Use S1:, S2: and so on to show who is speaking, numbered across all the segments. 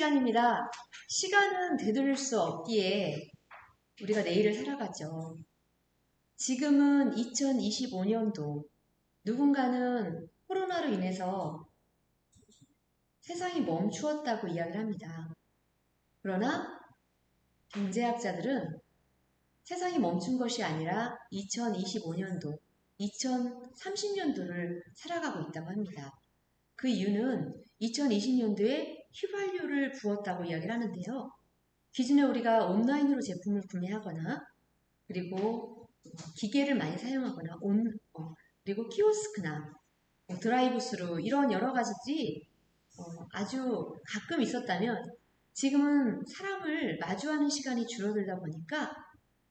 S1: 시간입니다. 시간은 되돌릴 수 없기에 우리가 내일을 살아가죠. 지금은 2025년도, 누군가는 코로나로 인해서 세상이 멈추었다고 이야기를 합니다. 그러나 경제학자들은 세상이 멈춘 것이 아니라 2025년도, 2030년도를 살아가고 있다고 합니다. 그 이유는 2020년도에 휘발유를 부었다고 이야기를 하는데요. 기존에 우리가 온라인으로 제품을 구매하거나 그리고 기계를 많이 사용하거나 그리고 키오스크나 드라이브스루 이런 여러 가지들이 아주 가끔 있었다면 지금은 사람을 마주하는 시간이 줄어들다 보니까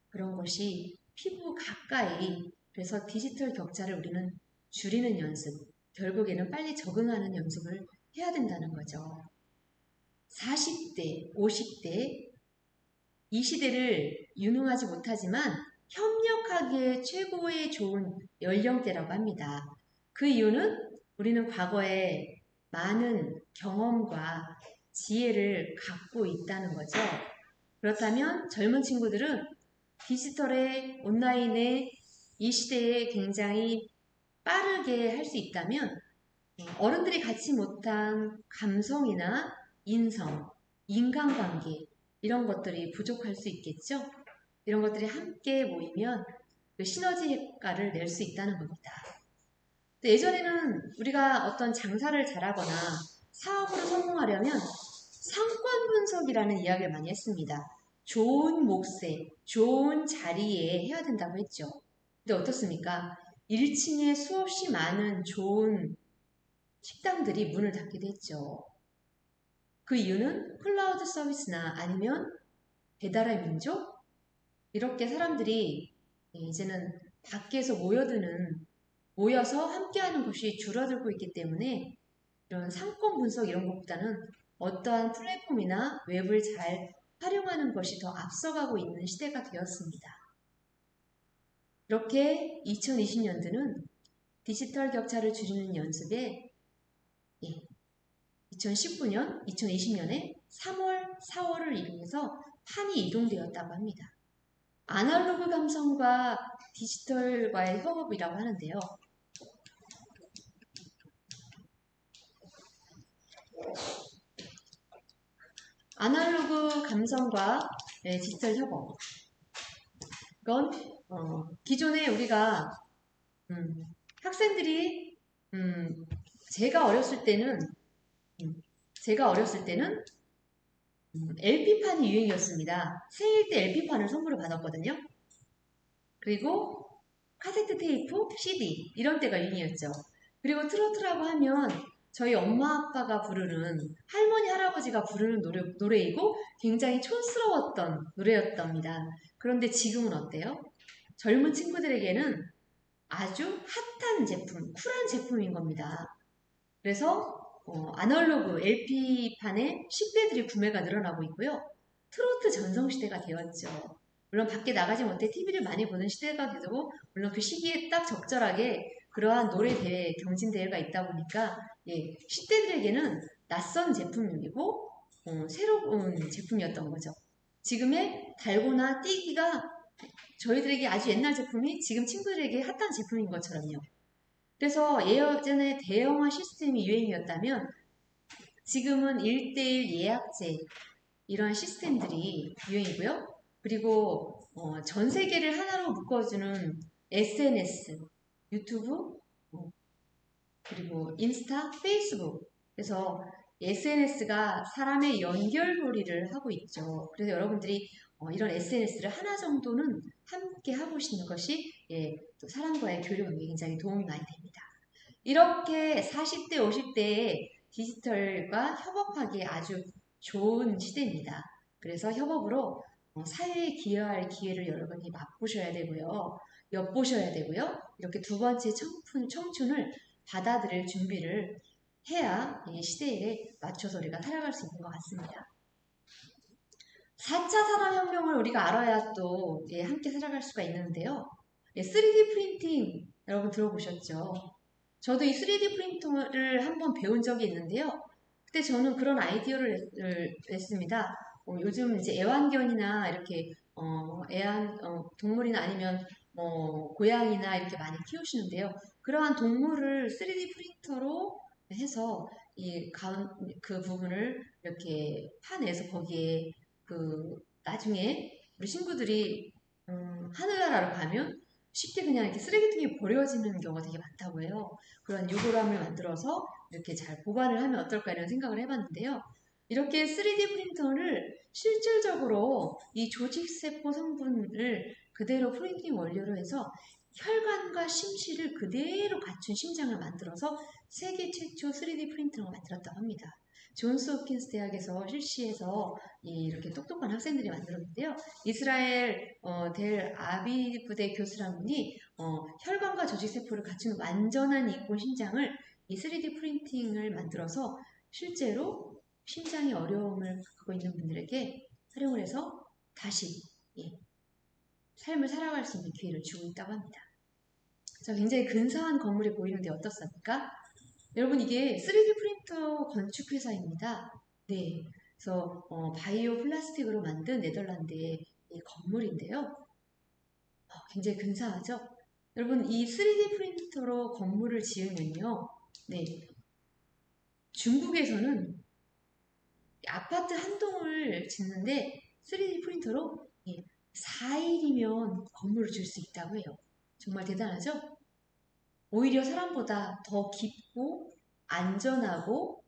S1: 그런 것이 피부 가까이, 그래서 디지털 격차를 우리는 줄이는 연습, 결국에는 빨리 적응하는 연습을 해야 된다는 거죠. 40대, 50대, 이 시대를 유능하지 못하지만 협력하기에 최고의 좋은 연령대라고 합니다. 그 이유는 우리는 과거에 많은 경험과 지혜를 갖고 있다는 거죠. 그렇다면 젊은 친구들은 디지털에, 온라인에 이 시대에 굉장히 빠르게 할 수 있다면 어른들이 갖지 못한 감성이나 인성, 인간관계 이런 것들이 부족할 수 있겠죠. 이런 것들이 함께 모이면 그 시너지 효과를 낼 수 있다는 겁니다. 예전에는 우리가 어떤 장사를 잘하거나 사업으로 성공하려면 상권 분석이라는 이야기를 많이 했습니다. 좋은 몫에, 좋은 자리에 해야 된다고 했죠. 근데 어떻습니까? 1층에 수없이 많은 좋은 식당들이 문을 닫기도 했죠. 그 이유는 클라우드 서비스나 아니면 배달의 민족? 이렇게 사람들이 이제는 밖에서 모여서 함께하는 것이 줄어들고 있기 때문에 이런 상권 분석 이런 것보다는 어떠한 플랫폼이나 웹을 잘 활용하는 것이 더 앞서가고 있는 시대가 되었습니다. 이렇게 2020년도는 디지털 격차를 줄이는 연습에 2019년, 2020년에 3월, 4월을 이용해서 판이 이동되었다고 합니다. 아날로그 감성과 디지털과의 협업이라고 하는데요. 아날로그 감성과 디지털 협업. 이건 기존에 우리가 학생들이 제가 어렸을 때는 LP판이 유행이었습니다. 생일 때 LP판을 선물로 받았거든요. 그리고 카세트 테이프, CD 이런 때가 유행이었죠. 그리고 트로트라고 하면 저희 엄마 아빠가 부르는, 할머니 할아버지가 부르는 노래이고 굉장히 촌스러웠던 노래였답니다. 그런데 지금은 어때요? 젊은 친구들에게는 아주 핫한 제품, 쿨한 제품인 겁니다. 그래서 아날로그 LP판의 10대들이 구매가 늘어나고 있고요. 트로트 전성시대가 되었죠. 물론 밖에 나가지 못해 TV를 많이 보는 시대가 되고, 물론 그 시기에 딱 적절하게 그러한 노래 대회, 경진 대회가 있다 보니까 10대들에게는 낯선 제품이고 새로운 제품이었던 거죠. 지금의 달고나 띠기가 저희들에게 아주 옛날 제품이 지금 친구들에게 핫한 제품인 것처럼요. 그래서 예전에 대형화 시스템이 유행이었다면 지금은 1:1 예약제 이런 시스템들이 유행이고요. 그리고 전 세계를 하나로 묶어주는 SNS, 유튜브, 그리고 인스타, 페이스북. 그래서 SNS가 사람의 연결고리를 하고 있죠. 그래서 여러분들이 이런 SNS를 하나 정도는 함께 하고 계시는 것이 또 사람과의 교류에 굉장히 도움이 많이 됩니다. 이렇게 40대, 50대의 디지털과 협업하기에 아주 좋은 시대입니다. 그래서 협업으로 사회에 기여할 기회를 여러분이 맛보셔야 되고요. 엿보셔야 되고요. 이렇게 두 번째 청춘을 받아들일 준비를 해야 이 시대에 맞춰서 우리가 살아갈 수 있는 것 같습니다. 4차 산업혁명을 우리가 알아야 또 함께 살아갈 수가 있는데요. 3D 프린팅 여러분 들어보셨죠? 저도 이 3D 프린터를 한번 배운 적이 있는데요. 그때 저는 그런 아이디어를 냈습니다. 요즘 이제 애완견이나 이렇게 동물이나 아니면 고양이나 이렇게 많이 키우시는데요. 그러한 동물을 3D 프린터로 해서 그 부분을 이렇게 파내서 거기에 나중에 우리 친구들이 하늘나라로 가면 쉽게 그냥 이렇게 쓰레기통에 버려지는 경우가 되게 많다고 해요. 그런 유골함을 만들어서 이렇게 잘 보관을 하면 어떨까 이런 생각을 해봤는데요. 이렇게 3D 프린터를 실질적으로 이 조직세포 성분을 그대로 프린팅 원료로 해서 혈관과 심실을 그대로 갖춘 심장을 만들어서 세계 최초 3D 프린터가 만들었다고 합니다. 존스 홉킨스 대학에서 실시해서 이렇게 똑똑한 학생들이 만들었는데요. 이스라엘 델 아비브대 교수라는 분이 혈관과 조직세포를 갖춘 완전한 인공 심장을 이 3D 프린팅을 만들어서 실제로 심장이 어려움을 갖고 있는 분들에게 활용을 해서 다시 삶을 살아갈 수 있는 기회를 주고 있다고 합니다. 자, 굉장히 근사한 건물이 보이는데 어떻습니까? 여러분 이게 3D 프린터 건축회사입니다. 네, 그래서 바이오 플라스틱으로 만든 네덜란드의 이 건물인데요. 굉장히 근사하죠? 여러분 이 3D 프린터로 건물을 지으면요. 네, 중국에서는 아파트 한 동을 짓는데 3D 프린터로 4일이면 건물을 질 수 있다고 해요. 정말 대단하죠? 오히려 사람보다 더 깊고 안전하고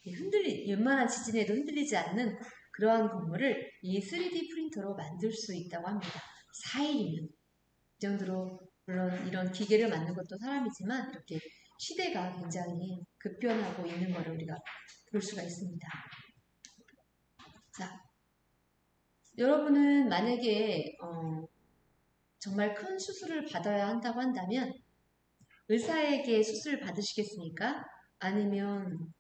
S1: 웬만한 지진에도 흔들리지 않는 그러한 건물을 이 3D 프린터로 만들 수 있다고 합니다. 4일이면. 이 정도로 물론 이런 기계를 만든 것도 사람이지만 이렇게 시대가 굉장히 급변하고 있는 것을 우리가 볼 수가 있습니다. 자, 여러분은 만약에 정말 큰 수술을 받아야 한다고 한다면 의사에게 수술을 받으시겠습니까? 아니면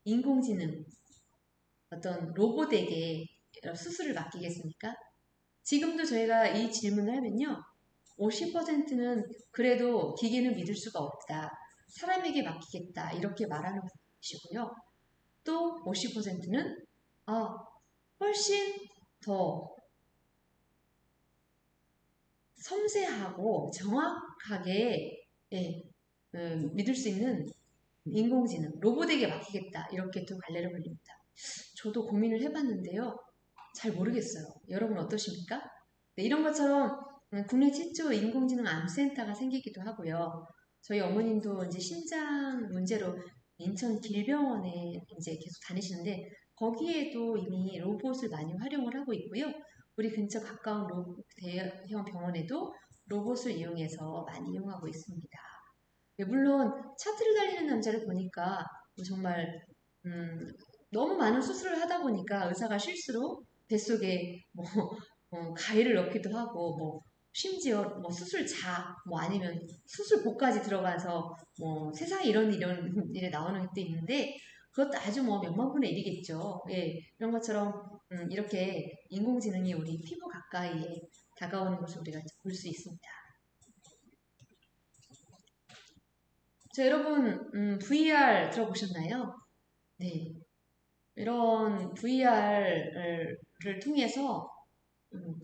S1: 인공지능, 어떤 로봇에게 수술을 맡기겠습니까? 지금도 저희가 이 질문을 하면요. 50%는 그래도 기계는 믿을 수가 없다. 사람에게 맡기겠다. 이렇게 말하는 분이시고요. 또 50%는 훨씬 더 섬세하고 정확하게 믿을 수 있는 인공지능, 로봇에게 맡기겠다. 이렇게 또 갈래를 걸립니다. 저도 고민을 해봤는데요. 잘 모르겠어요. 여러분 어떠십니까? 네, 이런 것처럼 국내 최초 인공지능 암센터가 생기기도 하고요. 저희 어머님도 이제 심장 문제로 인천 길병원에 이제 계속 다니시는데 거기에도 이미 로봇을 많이 활용을 하고 있고요. 우리 근처 가까운 대형 병원에도 로봇을 이용해서 많이 이용하고 있습니다. 네, 물론 차트를 달리는 남자를 보니까 정말 너무 많은 수술을 하다 보니까 의사가 실수로 뱃속에 가위를 넣기도 하고 심지어 수술자 아니면 수술복까지 들어가서 세상에 이런 일에 나오는 때 있는데 그것도 아주 몇만 분의 일이겠죠. 예, 이런 것처럼 이렇게 인공지능이 우리 피부 가까이에 다가오는 것을 우리가 볼 수 있습니다. 자, 여러분 VR 들어보셨나요? 네. 이런 VR을 통해서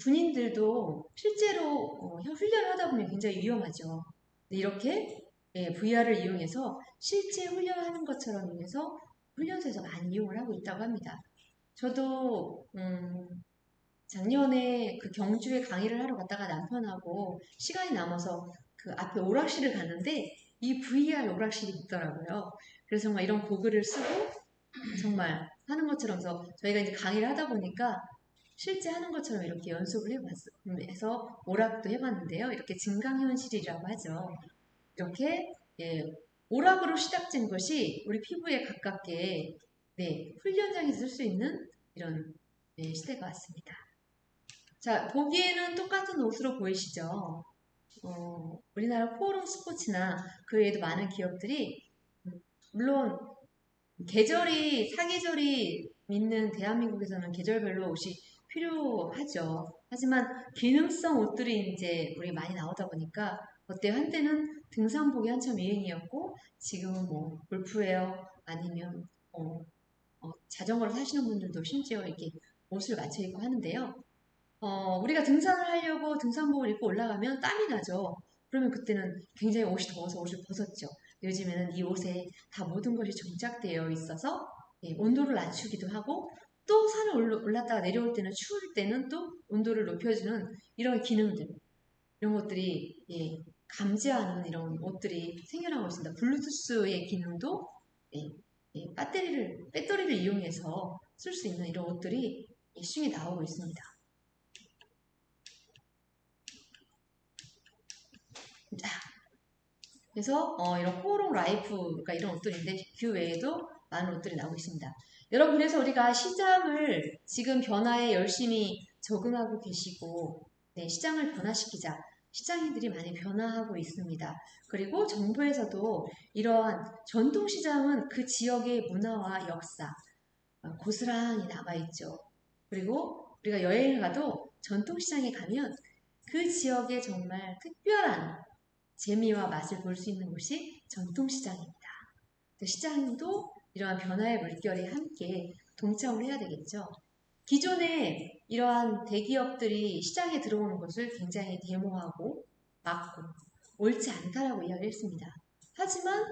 S1: 군인들도 실제로 훈련을 하다 보면 굉장히 위험하죠. 이렇게 VR을 이용해서 실제 훈련하는 것처럼 해서 훈련소에서 많이 이용을 하고 있다고 합니다. 저도 작년에 그 경주에 강의를 하러 갔다가 남편하고 시간이 남아서 그 앞에 오락실을 갔는데 이 VR 오락실이 있더라고요. 그래서 정말 이런 고글을 쓰고 정말 하는 것처럼 저희가 이제 강의를 하다 보니까 실제 하는 것처럼 이렇게 연습을 해서 오락도 해봤는데요. 이렇게 증강현실이라고 하죠. 이렇게 오락으로 시작된 것이 우리 피부에 가깝게 훈련장에서 쓸 수 있는 이런 시대가 왔습니다. 자, 보기에는 똑같은 옷으로 보이시죠? 우리나라 포럼 스포츠나 그 외에도 많은 기업들이 물론 사계절이 있는 대한민국에서는 계절별로 옷이 필요하죠. 하지만 기능성 옷들이 이제 우리 많이 나오다 보니까 어때요? 한때는 등산복이 한참 유행이었고 지금은 골프웨어 아니면 자전거를 타시는 분들도 심지어 이렇게 옷을 맞춰 입고 하는데요. 우리가 등산을 하려고 등산복을 입고 올라가면 땀이 나죠. 그러면 그때는 굉장히 옷이 더워서 옷을 벗었죠. 요즘에는 이 옷에 다 모든 것이 정착되어 있어서 예, 온도를 낮추기도 하고 또 산을 올랐다가 내려올 때는 추울 때는 또 온도를 높여주는 이런 기능들 이런 것들이 예, 감지하는 이런 옷들이 생겨나고 있습니다. 블루투스의 기능도 예, 배터리를 이용해서 쓸 수 있는 이런 옷들이 시중에 나오고 있습니다. 자, 그래서 이런 코오롱 라이프가 이런 옷들인데 그 외에도 많은 옷들이 나오고 있습니다. 여러분 그래서 우리가 시장을 지금 변화에 열심히 적응하고 계시고 네, 시장을 변화시키자. 시장인들이 많이 변화하고 있습니다. 그리고 정부에서도 이러한 전통시장은 그 지역의 문화와 역사 고스란히 남아있죠. 그리고 우리가 여행을 가도 전통시장에 가면 그 지역의 정말 특별한 재미와 맛을 볼 수 있는 곳이 전통시장입니다. 시장도 이러한 변화의 물결에 함께 동참을 해야 되겠죠. 기존에 이러한 대기업들이 시장에 들어오는 것을 굉장히 데모하고 막고 옳지 않다라고 이야기했습니다. 하지만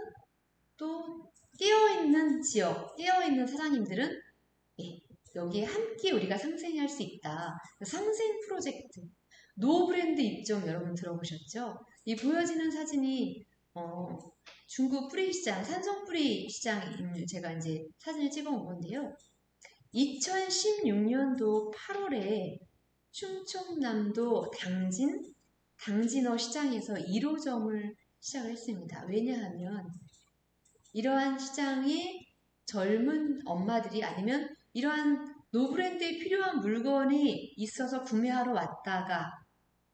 S1: 또 깨어있는 지역, 깨어있는 사장님들은 예, 여기에 함께 우리가 상생할 수 있다. 상생 프로젝트, 노브랜드 입점 여러분 들어보셨죠? 이 보여지는 사진이 중국 뿌리시장, 산성 뿌리시장 제가 이제 사진을 찍어 온 건데요. 2016년도 8월에 충청남도 당진어 시장에서 1호점을 시작을 했습니다. 왜냐하면 이러한 시장에 젊은 엄마들이 아니면 이러한 노브랜드에 필요한 물건이 있어서 구매하러 왔다가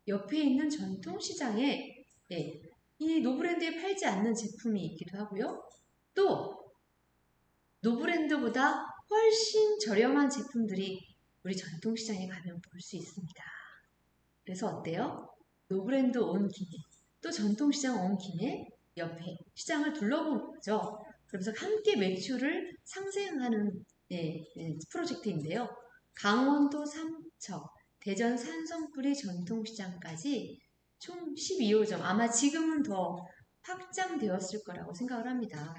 S1: 옆에 있는 전통시장에 예, 이 노브랜드에 팔지 않는 제품이 있기도 하고요. 또 노브랜드보다 훨씬 저렴한 제품들이 우리 전통시장에 가면 볼 수 있습니다. 그래서 어때요? 노브랜드 온 김에 또 전통시장 온 김에 옆에 시장을 둘러본 거죠. 그러면서 함께 매출을 상생하는 프로젝트인데요. 강원도 삼척, 대전 산성뿌리 전통시장까지 총 12호점, 아마 지금은 더 확장되었을 거라고 생각을 합니다.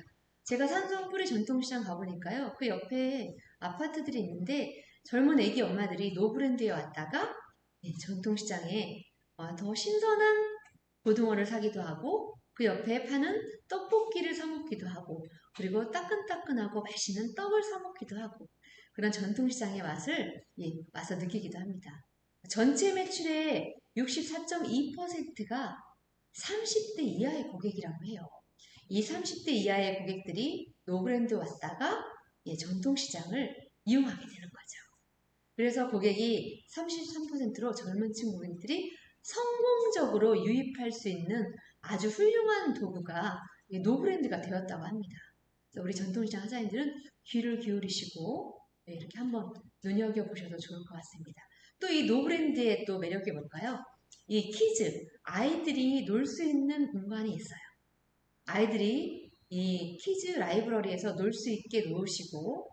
S1: 제가 산성뿌리 전통시장 가보니까요. 그 옆에 아파트들이 있는데 젊은 애기 엄마들이 노브랜드에 왔다가 전통시장에 더 신선한 고등어를 사기도 하고 그 옆에 파는 떡볶이를 사 먹기도 하고 그리고 따끈따끈하고 맛있는 떡을 사 먹기도 하고 그런 전통시장의 맛을 와서 느끼기도 합니다. 전체 매출의 64.2%가 30대 이하의 고객이라고 해요. 이 30대 이하의 고객들이 노브랜드 왔다가 전통시장을 이용하게 되는 거죠. 그래서 고객이 33%로 젊은 층 고객들이 성공적으로 유입할 수 있는 아주 훌륭한 도구가 노브랜드가 되었다고 합니다. 우리 전통시장 사장님들은 귀를 기울이시고 이렇게 한번 눈여겨보셔도 좋을 것 같습니다. 또 이 노브랜드의 또 매력이 뭘까요? 이 키즈, 아이들이 놀 수 있는 공간이 있어요. 아이들이 이 키즈 라이브러리에서 놀 수 있게 놓으시고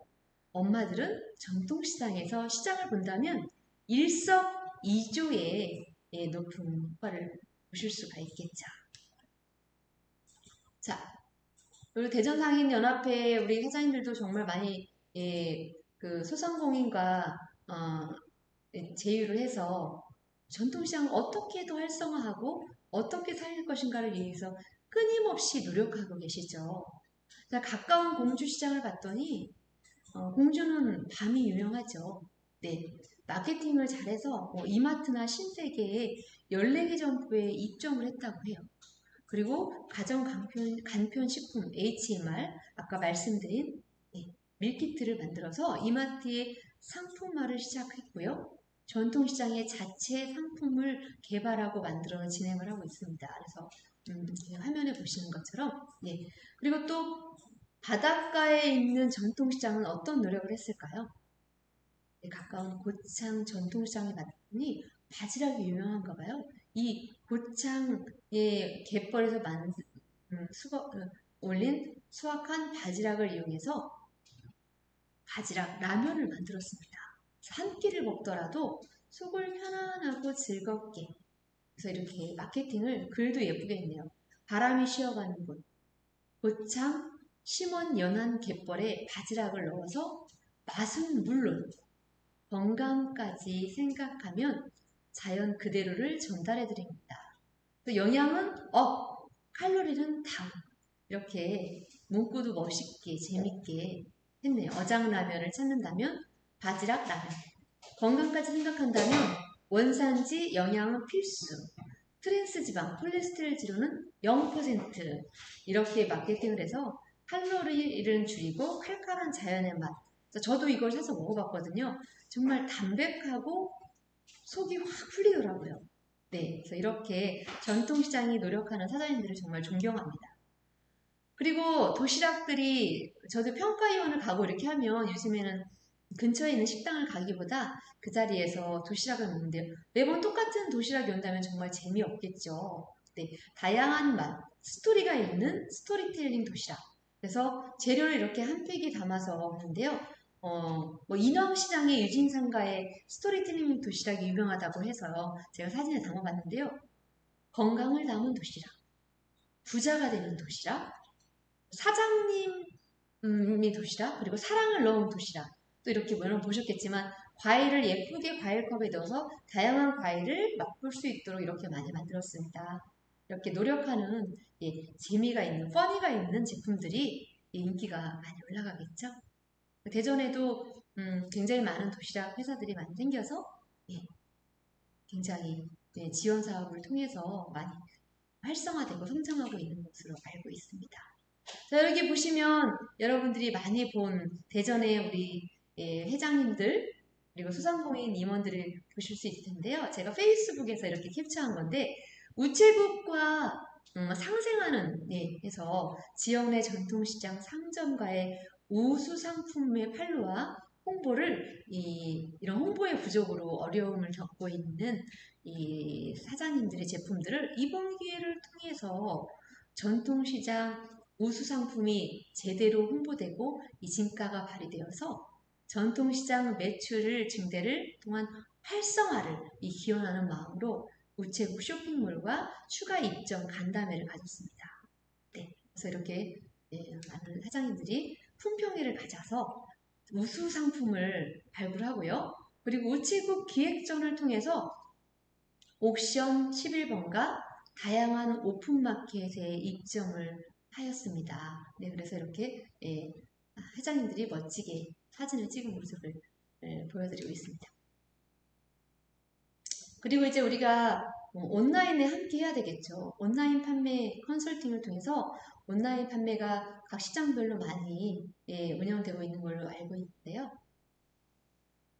S1: 엄마들은 전통시장에서 시장을 본다면 일석이조의 높은 효과를 보실 수가 있겠죠. 자, 그리고 대전상인연합회 우리 사장님들도 정말 많이 그 소상공인과 제휴를 해서 전통시장을 어떻게 더 활성화하고 어떻게 살릴 것인가를 위해서 끊임없이 노력하고 계시죠. 자, 가까운 공주시장을 봤더니 공주는 밤이 유명하죠. 네, 마케팅을 잘해서 이마트나 신세계에 14개 점포에 입점을 했다고 해요. 그리고 가정 간편식품 HMR 아까 말씀드린 밀키트를 만들어서 이마트의 상품화를 시작했고요. 전통시장의 자체 상품을 개발하고 만들어 진행을 하고 있습니다. 그래서 화면에 보시는 것처럼 그리고 또 바닷가에 있는 전통시장은 어떤 노력을 했을까요? 가까운 고창 전통시장에 갔더니 바지락이 유명한가 봐요. 이 고창의 갯벌에서 올린 수확한 바지락을 이용해서 바지락 라면을 만들었습니다. 한 끼를 먹더라도 속을 편안하고 즐겁게. 그래서 이렇게 마케팅을 글도 예쁘게 했네요. 바람이 쉬어가는 곳. 고창 심원 연한 갯벌에 바지락을 넣어서 맛은 물론 건강까지 생각하면 자연 그대로를 전달해 드립니다. 영양은 업, 칼로리는 다운. 이렇게 문구도 멋있게 재밌게 했네요. 어장라면을 찾는다면 바지락 라면. 건강까지 생각한다면 원산지 영양은 필수. 트랜스 지방, 콜레스테롤 지로는 0%. 이렇게 마케팅을 해서 칼로리를 줄이고 칼칼한 자연의 맛. 저도 이걸 사서 먹어봤거든요. 정말 담백하고 속이 확 풀리더라고요. 네, 그래서 이렇게 전통시장이 노력하는 사장님들을 정말 존경합니다. 그리고 도시락들이 저도 평가위원을 가고 이렇게 하면 요즘에는 근처에 있는 식당을 가기보다 그 자리에서 도시락을 먹는데요. 매번 똑같은 도시락이 온다면 정말 재미없겠죠. 네, 다양한 맛, 스토리가 있는 스토리텔링 도시락. 그래서 재료를 이렇게 한 팩에 담아서 먹는데요. 뭐 인왕시장의 유진상가의 스토리텔링 도시락이 유명하다고 해서 제가 사진에 담아봤는데요. 건강을 담은 도시락, 부자가 되는 도시락, 사장님이 도시락, 그리고 사랑을 넣은 도시락. 또 이렇게 여러분 보셨겠지만 과일을 예쁘게 과일컵에 넣어서 다양한 과일을 맛볼 수 있도록 이렇게 많이 만들었습니다. 이렇게 노력하는 재미가 있는, 퍼니가 있는 제품들이 인기가 많이 올라가겠죠. 대전에도 굉장히 많은 도시락 회사들이 많이 생겨서 굉장히 지원 사업을 통해서 많이 활성화되고 성장하고 있는 것으로 알고 있습니다. 자, 여기 보시면 여러분들이 많이 본 대전의 우리 회장님들 그리고 소상공인 임원들을 보실 수 있을 텐데요. 제가 페이스북에서 이렇게 캡처한 건데 우체국과 상생하는 해서 지역 내 전통시장 상점과의 우수 상품의 판로와 홍보를 이런 홍보의 부족으로 어려움을 겪고 있는 이 사장님들의 제품들을 이번 기회를 통해서 전통시장 우수 상품이 제대로 홍보되고 이 진가가 발휘되어서 전통시장 매출을 증대를 통한 활성화를 기원하는 마음으로 우체국 쇼핑몰과 추가 입점 간담회를 가졌습니다. 네, 그래서 이렇게 많은 사장님들이 품평회를 가져서 우수 상품을 발굴하고요. 그리고 우체국 기획전을 통해서 옥션 11번가 다양한 오픈마켓에 입점을 하였습니다. 네, 그래서 이렇게 회장님들이 멋지게 사진을 찍은 모습을 보여드리고 있습니다. 그리고 이제 우리가 온라인에 함께 해야 되겠죠. 온라인 판매 컨설팅을 통해서 온라인 판매가 각 시장별로 많이 운영되고 있는 걸로 알고 있는데요.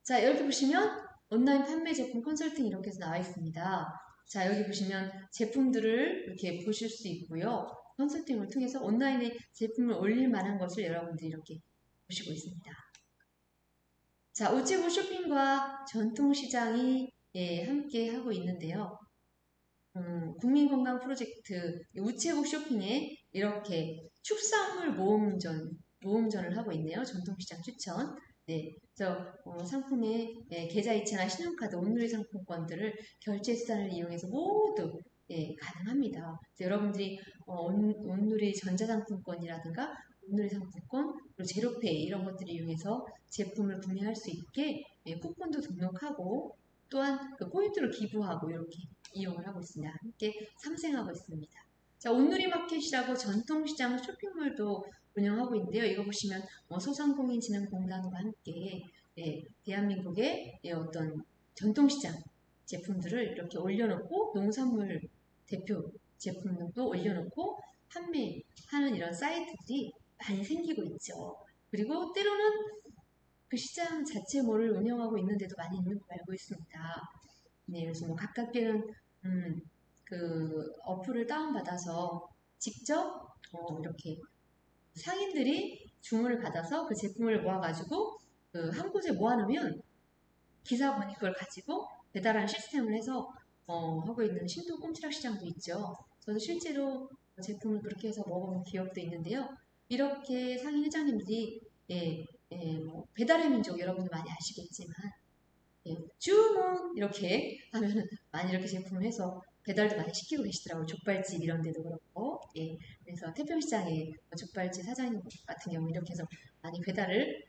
S1: 자, 여기 보시면 온라인 판매 제품 컨설팅 이렇게 해서 나와 있습니다. 자, 여기 보시면 제품들을 이렇게 보실 수 있고요. 컨설팅을 통해서 온라인에 제품을 올릴 만한 것을 여러분들이 이렇게 보시고 있습니다. 자, 우체국 쇼핑과 전통시장이 함께 하고 있는데요. 국민건강 프로젝트 우체국 쇼핑에 이렇게 축산물 모음전을 하고 있네요. 전통시장 추천. 네, 그래서 상품의 계좌이체나 신용카드, 온누리 상품권들을 결제 수단을 이용해서 모두 가능합니다. 여러분들이 온누리 전자상품권이라든가 온누리 상품권, 그리고 제로페이 이런 것들을 이용해서 제품을 구매할 수 있게 쿠폰도 등록하고 또한 그 포인트를 기부하고 이렇게 이용을 하고 있습니다. 함께 상생하고 있습니다. 자, 온누리 마켓이라고 전통시장 쇼핑몰도 운영하고 있는데요. 이거 보시면 소상공인진흥공단과 함께 대한민국의 어떤 전통시장 제품들을 이렇게 올려놓고 농산물 대표 제품도 올려놓고 판매하는 이런 사이트들이 많이 생기고 있죠. 그리고 때로는 그 시장 자체몰을 운영하고 있는데도 많이 있는 걸 알고 있습니다. 네, 그래서 뭐 가깝게는 그 어플을 다운받아서 직접 이렇게 상인들이 주문을 받아서 그 제품을 모아가지고 그 한 곳에 모아놓으면 기사분이 그걸 가지고 배달하는 시스템을 해서 하고 있는 신도 꼼치락 시장도 있죠. 저도 실제로 제품을 그렇게 해서 먹어본 기억도 있는데요. 이렇게 상인 회장님들이 뭐 배달의 민족 여러분도 많이 아시겠지만 주문 이렇게 하면은 많이 이렇게 제품을 해서 배달도 많이 시키고 계시더라고요. 족발집 이런 데도 그렇고 그래서 태평시장의 족발집 사장님 같은 경우 이렇게 해서 많이 배달을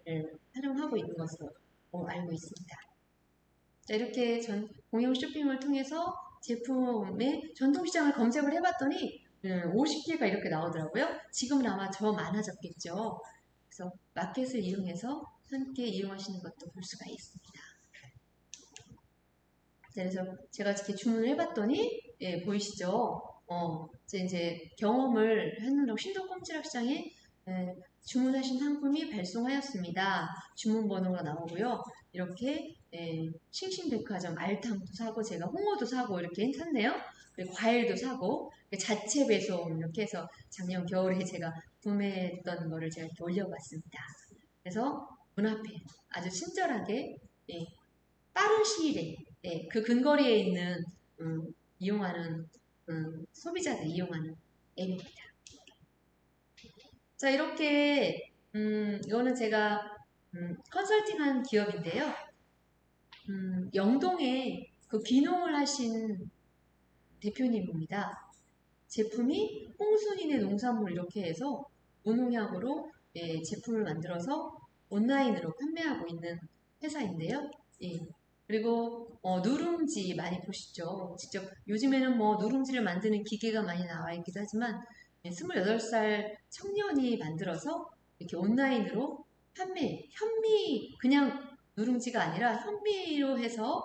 S1: 활용하고 있는 것으로 알고 있습니다. 자, 이렇게 공영 쇼핑을 통해서 제품의 전통시장을 검색을 해봤더니 50개가 이렇게 나오더라고요. 지금은 아마 더 많아졌겠죠. 그래서 마켓을 이용해서 함께 이용하시는 것도 볼 수가 있습니다. 자, 그래서 제가 이렇게 주문을 해봤더니 보이시죠? 이제 경험을 했는데 신도꼼지락시장에 주문하신 상품이 발송하였습니다. 주문번호가 나오고요. 이렇게 싱싱백화점 알탕도 사고 제가 홍어도 사고 이렇게 샀네요. 그리고 과일도 사고 자체 배송 이렇게 해서 작년 겨울에 제가 구매했던 거를 제가 이렇게 올려봤습니다. 그래서 문 앞에 아주 친절하게 빠른 시일에 그 근거리에 있는 이용하는 소비자들 이용하는 앱입니다. 자, 이렇게 이거는 제가 컨설팅한 기업인데요. 영동에 그 귀농을 하신 대표님입니다. 제품이 홍순이네 농산물 이렇게 해서 무농약으로 제품을 만들어서 온라인으로 판매하고 있는 회사인데요. 그리고 누룽지 많이 보시죠. 직접 요즘에는 뭐 누룽지를 만드는 기계가 많이 나와 있기도 하지만 28살 청년이 만들어서 이렇게 온라인으로 판매, 현미 그냥 누룽지가 아니라 현미로 해서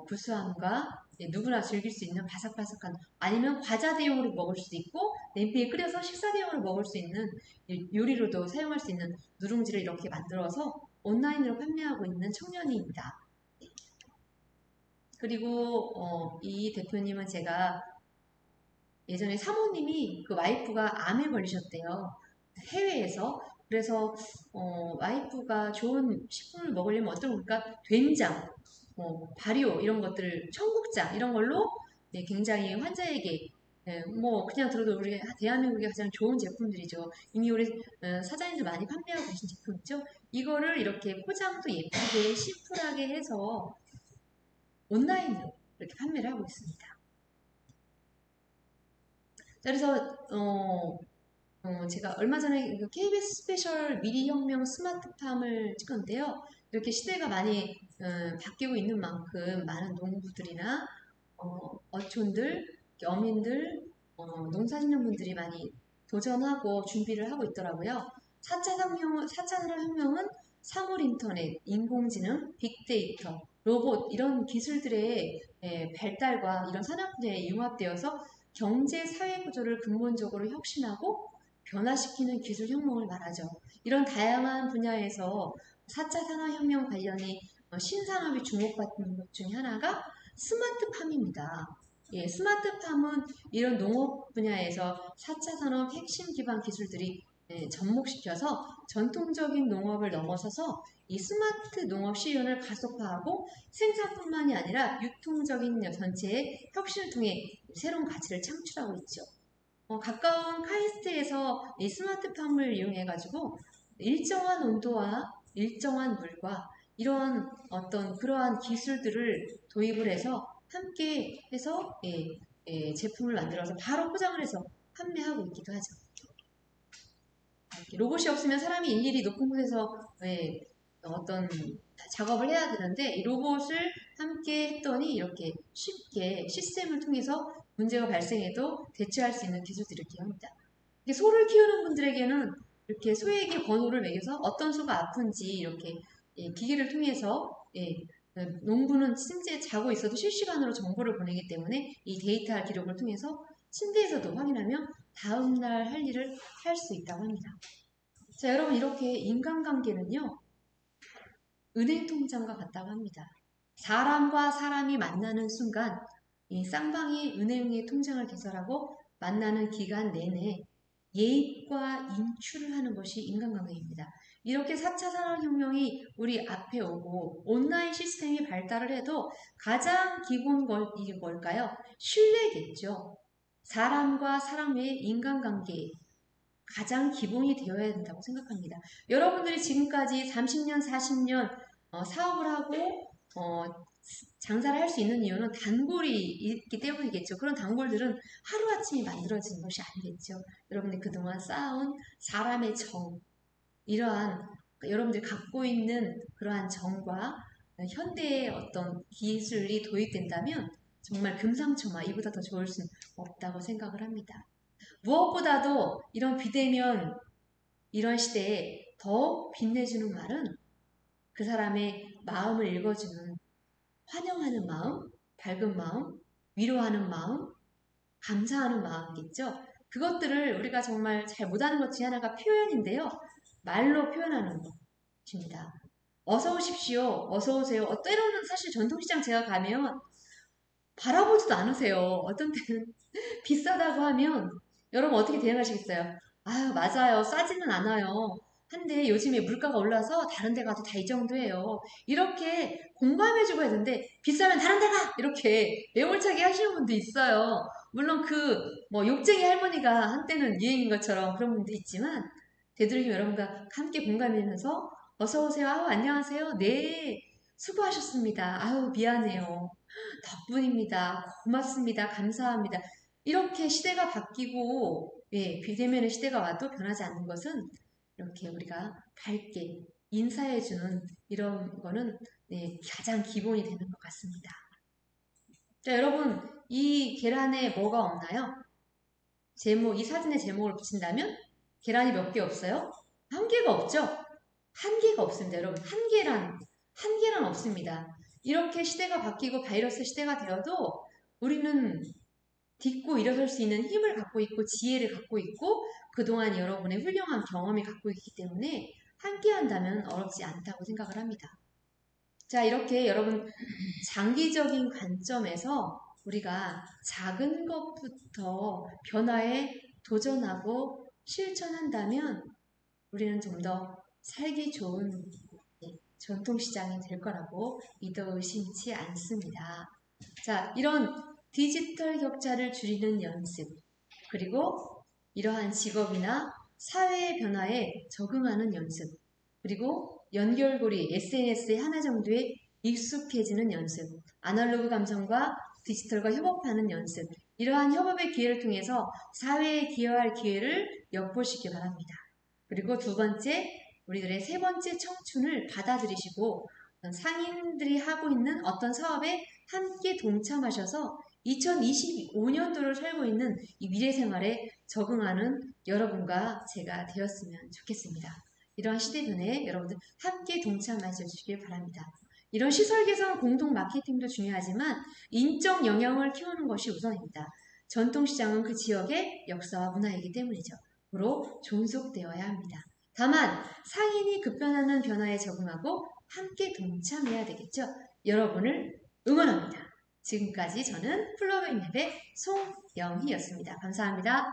S1: 구수함과 누구나 즐길 수 있는 바삭바삭한 아니면 과자 대용으로 먹을 수도 있고 냄비에 끓여서 식사 대용으로 먹을 수 있는 요리로도 사용할 수 있는 누룽지를 이렇게 만들어서 온라인으로 판매하고 있는 청년입니다. 그리고 이 대표님은 제가 예전에 사모님이 그 와이프가 암에 걸리셨대요. 해외에서. 그래서 와이프가 좋은 식품을 먹으려면 어떤 걸까? 된장, 발효 이런 것들을 청국장 이런 걸로 굉장히 환자에게 뭐 그냥 들어도 우리 대한민국의 가장 좋은 제품들이죠. 이미 우리 사장님들 많이 판매하고 계신 제품이죠. 이거를 이렇게 포장도 예쁘게 심플하게 해서 온라인으로 이렇게 판매를 하고 있습니다. 자, 그래서 제가 얼마 전에 KBS 스페셜 미리혁명 스마트팜을 찍었는데요. 이렇게 시대가 많이 바뀌고 있는 만큼 많은 농부들이나 어촌들, 어민들, 농사짓는 분들이 많이 도전하고 준비를 하고 있더라고요. 4차 산업혁명은 사물 인터넷, 인공지능, 빅데이터, 로봇 이런 기술들의 발달과 이런 산업 분야에 융합되어서 경제 사회 구조를 근본적으로 혁신하고 변화시키는 기술 혁명을 말하죠. 이런 다양한 분야에서 4차 산업혁명 관련이 신산업이 주목받는 것 중에 하나가 스마트팜입니다. 스마트팜은 이런 농업 분야에서 4차 산업 핵심 기반 기술들이 접목시켜서 전통적인 농업을 넘어서서 이 스마트 농업 실현을 가속화하고 생산뿐만이 아니라 유통적인 전체의 혁신을 통해 새로운 가치를 창출하고 있죠. 가까운 카이스트에서 이 스마트팜을 이용해가지고 일정한 온도와 일정한 물과 이런 어떤 그러한 기술들을 도입을 해서 함께 해서 제품을 만들어서 바로 포장을 해서 판매하고 있기도 하죠. 로봇이 없으면 사람이 일일이 높은 곳에서 어떤 작업을 해야 되는데 이 로봇을 함께 했더니 이렇게 쉽게 시스템을 통해서 문제가 발생해도 대처할 수 있는 기술들을 이렇게 합니다. 소를 키우는 분들에게는 이렇게 소에게 번호를 매겨서 어떤 소가 아픈지 이렇게 기계를 통해서 농부는 침대에 자고 있어도 실시간으로 정보를 보내기 때문에 이 데이터 기록을 통해서 침대에서도 확인하면 다음날 할 일을 할 수 있다고 합니다. 자, 여러분 이렇게 인간관계는요. 은행 통장과 같다고 합니다. 사람과 사람이 만나는 순간 이 쌍방이 은행의 통장을 개설하고 만나는 기간 내내 예입과 인출을 하는 것이 인간관계입니다. 이렇게 4차 산업혁명이 우리 앞에 오고 온라인 시스템이 발달을 해도 가장 기본 이게 뭘까요? 신뢰겠죠. 사람과 사람의 인간관계 가장 기본이 되어야 된다고 생각합니다. 여러분들이 지금까지 30년, 40년 사업을 하고 장사를 할 수 있는 이유는 단골이 있기 때문이겠죠. 그런 단골들은 하루아침에 만들어지는 것이 아니겠죠. 여러분들이 그동안 쌓아온 사람의 정, 이러한 여러분들이 갖고 있는 그러한 정과 현대의 어떤 기술이 도입된다면 정말 금상첨화 이보다 더 좋을 수는 없다고 생각을 합니다. 무엇보다도 이런 비대면 이런 시대에 더 빛내주는 말은 그 사람의 마음을 읽어주는 환영하는 마음, 밝은 마음, 위로하는 마음, 감사하는 마음이겠죠. 그것들을 우리가 정말 잘 못하는 것 중에 하나가 표현인데요. 말로 표현하는 것입니다. 어서 오십시오. 어서 오세요. 때로는 사실 전통시장 제가 가면 바라보지도 않으세요. 어떤 때는 비싸다고 하면 여러분 어떻게 대응하시겠어요? 아유, 맞아요. 싸지는 않아요. 한데 요즘에 물가가 올라서 다른 데 가도 다 이 정도예요. 이렇게 공감해주고 했는데 비싸면 다른 데 가! 이렇게 매몰차게 하시는 분도 있어요. 물론 뭐 욕쟁이 할머니가 한때는 유행인 것처럼 그런 분도 있지만 되도록이면 여러분과 함께 공감하면서 어서오세요. 아우, 안녕하세요. 네. 수고하셨습니다. 아유, 미안해요. 덕분입니다. 고맙습니다. 감사합니다. 이렇게 시대가 바뀌고 비대면의 시대가 와도 변하지 않는 것은 이렇게 우리가 밝게 인사해주는 이런 거는 가장 기본이 되는 것 같습니다. 자, 여러분 이 계란에 뭐가 없나요? 이 사진의 제목을 붙인다면 계란이 몇 개 없어요? 한 개가 없죠? 한 개가 없습니다. 여러분 한 계란 없습니다. 이렇게 시대가 바뀌고 바이러스 시대가 되어도 우리는 딛고 일어설 수 있는 힘을 갖고 있고 지혜를 갖고 있고 그동안 여러분의 훌륭한 경험이 갖고 있기 때문에 함께 한다면 어렵지 않다고 생각을 합니다. 자, 이렇게 여러분 장기적인 관점에서 우리가 작은 것부터 변화에 도전하고 실천한다면 우리는 좀 더 살기 좋은 전통시장이 될 거라고 믿어 의심치 않습니다. 자, 이런 디지털 격차를 줄이는 연습, 그리고 이러한 직업이나 사회의 변화에 적응하는 연습, 그리고 연결고리 SNS의 하나 정도에 익숙해지는 연습, 아날로그 감성과 디지털과 협업하는 연습, 이러한 협업의 기회를 통해서 사회에 기여할 기회를 엿보시기 바랍니다. 그리고 두 번째, 우리들의 세 번째 청춘을 받아들이시고 상인들이 하고 있는 어떤 사업에 함께 동참하셔서 2025년도를 살고 있는 이 미래 생활에 적응하는 여러분과 제가 되었으면 좋겠습니다. 이러한 시대 변화에 여러분들 함께 동참하셔 주시길 바랍니다. 이런 시설 개선 공동 마케팅도 중요하지만 인적 영향을 키우는 것이 우선입니다. 전통시장은 그 지역의 역사와 문화이기 때문이죠. 으로 존속되어야 합니다. 다만 상인이 급변하는 변화에 적응하고 함께 동참해야 되겠죠. 여러분을 응원합니다. 지금까지 저는 플로그인맵의 송영희였습니다. 감사합니다.